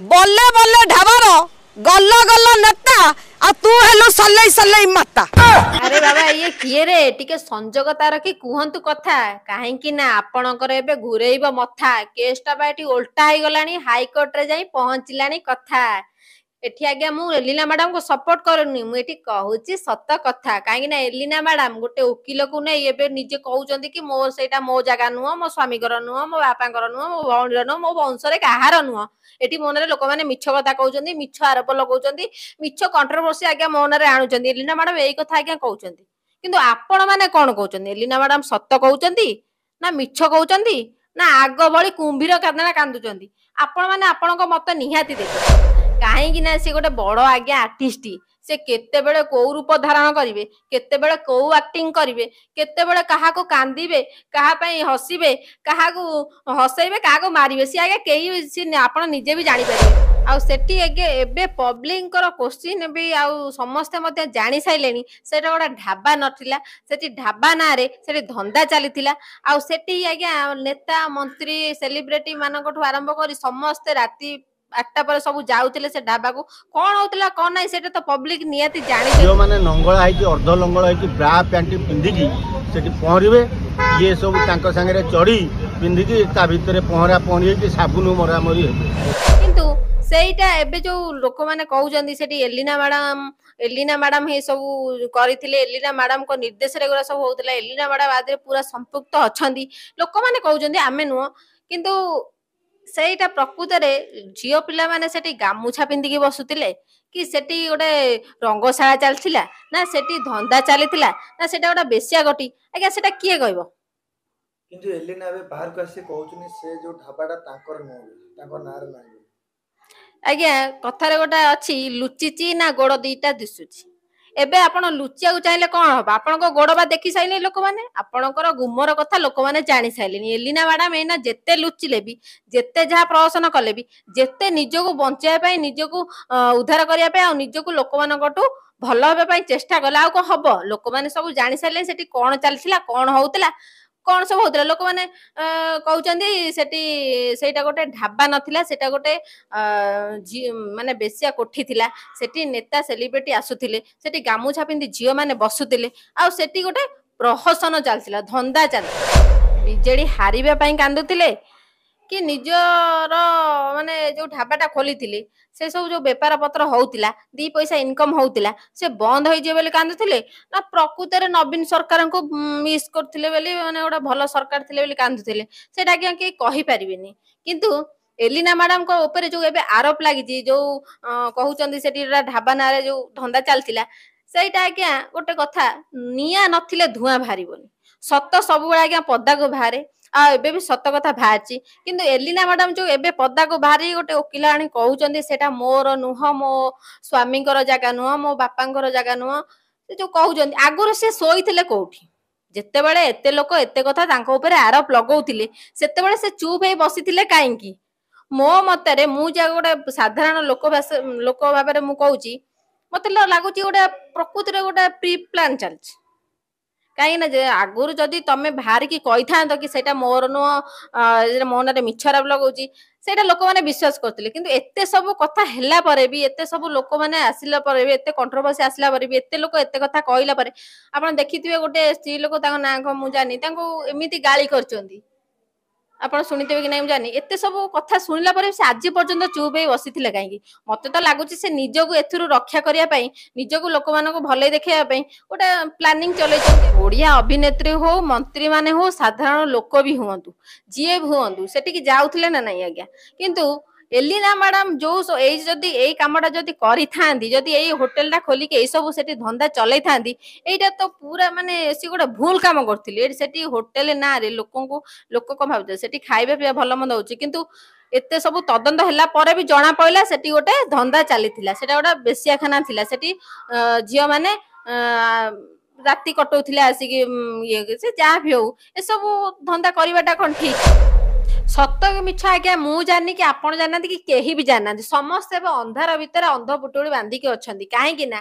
बल्ले बल्ले ढाबर गल्ल गल्ल नेता आ तू हेलु सल्लै सल्लै माता। अरे बाबा ये किए रे टिके संजोगता रखी कुहतु कथा कहीं ना आपणकर एबे घुरेइब मथा केसटा बा एटी उल्टा हो गलानी हाईकोर्ट रे जाई पहुंचलानी कथा एठी आज्ञा मु एलिना मैडम को सपोर्ट करूनी मु एठी कहूची सत कथा कहीं ना एलिना मैडम गोटे वकील को नहीं एबे निजे कहउचंदी कि मो सेटा मो जगह नुह मो स्वामी घर नुह मो बापा घर नुह मो भौणी नुह मो वंशरे कहार नुह एठी मोनरे लोक माने मिछ कथा कहउचंदी मिछ आरोप लगाउचंदी मिछ कंट्रोवर्सी आज्ञा मोनरे आणुचंदी एलिना मैडम एई कथा आज्ञा कहउचंदी किंतु आपण माने कोन कहउचंदी एलिना मैडम सत कहउचंदी ना मिछ कहउचंदी ना आग भली कुंभीर कांदना कांदुचंदी आपण माने आपणको मत निहाती देबे कहीं ना सी गोटे बड़ आज्ञा आर्टिस्ट से केते बेले को रूप धारण करिवे केते बेले को एक्टिंग करिवे केते बेले कहा को कांदिबे कहा पई हसीबे कहा को हसैबे कहा को मारिबे सी आगे केही सी आपण निजे भी जानि परिबे आ सेठी एगे एबे पब्लिक कर क्वेश्चन भी आ समस्त मते जानि साइलेनी सेटा गोटा ढाबा नथिला सेठी ढाबा ना रे सेठी धंदा चलीथिला आ सेठी आज्ञा नेता मंत्री सेलिब्रिटी मानकठु आरंभ करी समस्त राती 8टा पर सब जाउतिले से ढाबा को कोन होतला कोन नै सेटा तो पब्लिक नियति जानि जो माने नंगळा है कि अर्ध लंगळ है कि ब्रा पैंट पिंदी की सेठी पहरिबे ये सब तांको संगे चढ़ी पिंदी की ता भितरे पहरा पहरी कि साबुन मरा मरी किंतु सेटा एबे जो लोक माने कहउजंदी सेठी एलिना मैडम हे सब करिथिले एलिना मैडम को निर्देश रे गुरा सब होतला एलिना मैडम आदरे पूरा संपुक्त अछंदी लोक माने कहउजंदी आमे नुह किंतु सेटा प्रकृत रे झियो पिला माने सेठी गामुछा पिंदी की बसुतिले कि सेठी गोटे रंगशाला चलथिला ना सेठी धंदा चलीथिला ना सेटा गोटा बेसिया गटी आज्ञा सेटा किए कहबो किंतु एलिना एबे बाहर को आसी कहउचनी से जो ढाबाटा तांकर नो तांकर नार नाही आज्ञा कथारे गोटा अछि लुचिची ना गोड़ दीटा दिसुची एबे आपण लुचिया को चाहिले कोन हो आपण को गोड़ बा देखि साइले लोक माने आपणकर गुमर कथा लोक माने जानि साइलेनी एलिना मैडम एना जेते लुचिले भी जेते जहा प्रहसन कले भी जेते निजको बंचाय पई निजको उद्धार करिया पई आ निजको लोक मानकटू भल होबे पई चेष्टा कला आ को हबो लोक माने सब जानि साइले सेठी कोन चलथिला कोन होउतला कोन सब होतला लोक माने कहउचंदी सेठी सेटा गोटे ढाबा नथिला सेटा गोटे माने बेसिया कोठी थिला सेठी नेता सेलिब्रिटी आसुथिले सेठी गामुछा पिंदी झियो माने बसुथिले आ सेठी गोटे प्रहसन चलथिला धंदा चल बिजेडी हारिबा पई कांदुथिले कि निजर माने जो ढाबाटा खोली से सब जो बेपार पत्र होउतिला 2 पैसा इनकम होउतिला से बंद होई जे बेले कांदुथिले ना प्रकृत रे नवीन सरकार को मिस करथिले बेले माने ओडा भलो सरकार थिले बेले कांदुथिले सेटा के कहि परिबेनी किंतु एलिना मैडम को ऊपर जो एबे आरोप लागि जो कहउचंदी सेठी ढाबा ना रे जो धंदा चलथिला सेटा आज्ञा गोटे कथा निया नथिले धुआं भारिबोनी सत सब बेले आज्ञा पद्दा को बाहरे आ एबे भी सत कथा बाहरची किंतु एलिना मैडम जो एबे पद्दा को बाहरी गोटे वकील आनी कहउचंदी सेटा मोर नुह मो स्वामी कर जगह नुह मो बापांकर जगह नुह से जो कहउचंदी आगुर से सोईथिले कोठी जेते बेले एते लोक एते कथा तांको ऊपर आरोप लगाउथिले सेते बेले से चुप हे बसिथिले काहे की मो मतरे मु जा गोटे साधारण लोक भाबरे मु कहउची मते लागुची गोटे प्रकृति रे गोटे प्री प्लान चलची कहीं ना आगुर जदि तमे बाहर की कही था कि सेटा मोर नुह मोन रे मिछराब लगौची सेटा लोक माने विश्वास करथिले किंतु एते सब कथा हैला परे भी एते सब लोक माने आसिला परे भी एते कंट्रोवर्सी आसिला परे भी एते लोक एते कथा कहिला परे आपण देखिथिबे गोटे स्त्री लोक ताको ना को मु जानी ताको एमिति गाली करचोंदी आपण सुनिथिबे कि नै मु जानी एते सब कथा सुनिला परे से आज पर्यंत चुप हे बसिथिले काहे की मते तो लागुची से निजको एथुरु रक्षा करिया पई निजको लोक मानको भले देखिया पई ओटा प्लानिंग चलै ओडिया अभिनेत्री हो मंत्री माने हो साधारण लोक भी हुअंतु जीए हुअंतु सेठी की जाउथिले ना नै आज्ञा किंतु एलिना मैडम जो एई जदी एई कामटा जदी करि थांदी जदी एई होटल टा खोली के एई सब सेठी धंदा चलै थांदी एइटा तो पूरा माने सी गोटे भूल काम करथिले सेठी होटल ना रे लोक को भाबजे सेठी खाइबे पिया भलो मंद होची किंतु एते सब तदंत हैला परे भी जणा पइला सेठी गोटे धंदा चलीथिला सेटा गोटे बेसियाखाना थिला सेठी झियो माने राती कटौथिले आसिकी ये से जा भी हो ए सब धंदा करिवाटा कोन ठीक सत मिछ आज्ञा मु जानी कि आपण जाना कि केही भी जाना समस्त अंधार भितर अंध पुटुड़ी बांधिकी अच्छी कहीं ना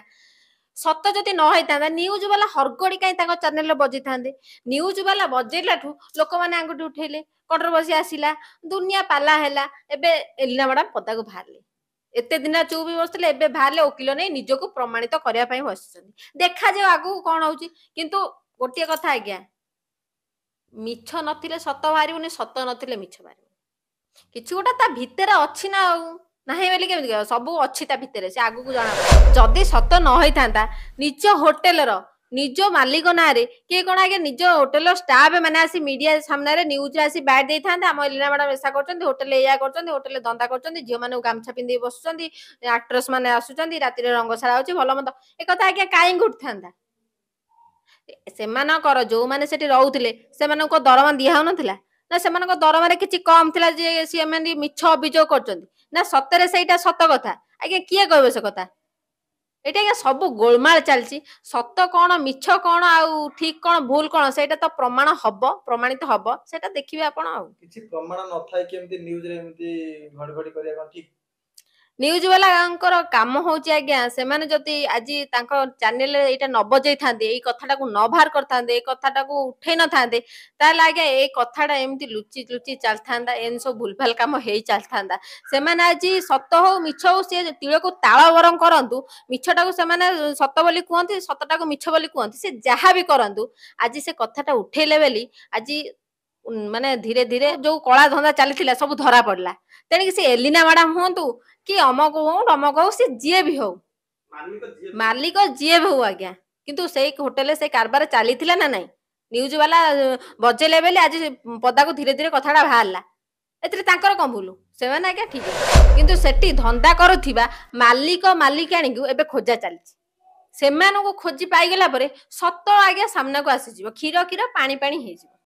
सत जदि न होता न्यूज वाला हरगड़ी कहीं चैनल बजे था न्यूज वाला बजेला लोक मैंने आंगुठी उठेले कंट्रोवर्सी आसिला दुनिया पाला हैला एबे एलिना मैडम पदा को बाहरले एते दिन चुप भी बसले एबे बाहरले वकील नहीं निजको प्रमाणित करया पई बसिଛନ୍ତି देखा जाओ आगु कोन होउची किंतु गोटिए कथा आज्ञा मिछ नथिले सत बाहरिबनी सत नथिले मिछ बाहरिबनी किछि गोटा ता भिତରେ अछि ना नाही बोली केମିତି सब अच्छी ता भिତରେ से आगु को जाना जदी सत न होई थांता निज होटल रो निज मालिक नारे किए कौन आगे निज होटेल स्टाफ मैंने आसी मीडिया सामने रे न्यूज आसी बैठ दे था आम एलिना मैडम ऐसा करछन्ती होटेल या करछन्ती होटेल धंदा करछन्ती झियो माने गामछा पिंदी बसुछन्ती एक्ट्रेस माने आसुछन्ती राति रे रंगशाला होची भलो मत ए कथा आगे काई घुटथांदा सेमानकर जो माने सेठी रहउथिले सेमानको दरमा दिया हो नथिला ना सेमानको दरमारे किछि कम थिला जे सी माने मिछ अभियोग करछन्ती ना सतरे सेटा सत कथा आगे किए कहबे से कथा एटा सब गोलमाल चलती सत कौन मिछ कौन आउ ठीक कौन भूल कौन से तो प्रमाण हब प्रमाणित हब से देखिए आपण किछि प्रमाण न थाय केमती न्यूज रे एमती घड़घड़ी करिया कोन ठीक न्यूज वाला काम होची आज्ञा से माने जति आज तांको चैनल एटा न बजै थांदे ए कथाटा को न बाहर कर थांदे ए कथाटा को उठै न थांदे ताले आज्ञा ए कथाटा एमती लुचि लुचि चल थांदा एन सब भूलभाल काम हेई चल थांदा से माने आज सत हो मिछ हो से तिळ को ताळ वरम करंतु मिछटा को से माने सत बोली कहंती सतटा को मिछ बोली कहंती से जहा भी करंतु आज से कथाटा उठैले बेली आज माने धीरे धीरे जो कला धंदा चली सब धरा पड़ला तेणिक से एलिना मैडम हूँ कि अमक हो रमक हो सी जी भी हो मालिक जी भी हो आज्ञा किंतु से होटेल से कारबार चली ना नहीं न्यूज वाला बजेले बेले आज पदा को धीरे धीरे कथाटा बाहरला एतरे तांकर कम भूल से माने आज्ञा ठीक है किंतु सेठी धंदा करुथिबा मालिक मालिकाणी को एबे खोजा चली सेमानकु खोजी पाई गेला परे सत आज्ञा सामना को आसी जीवो खीर खीर पानी पानी हे जीवो।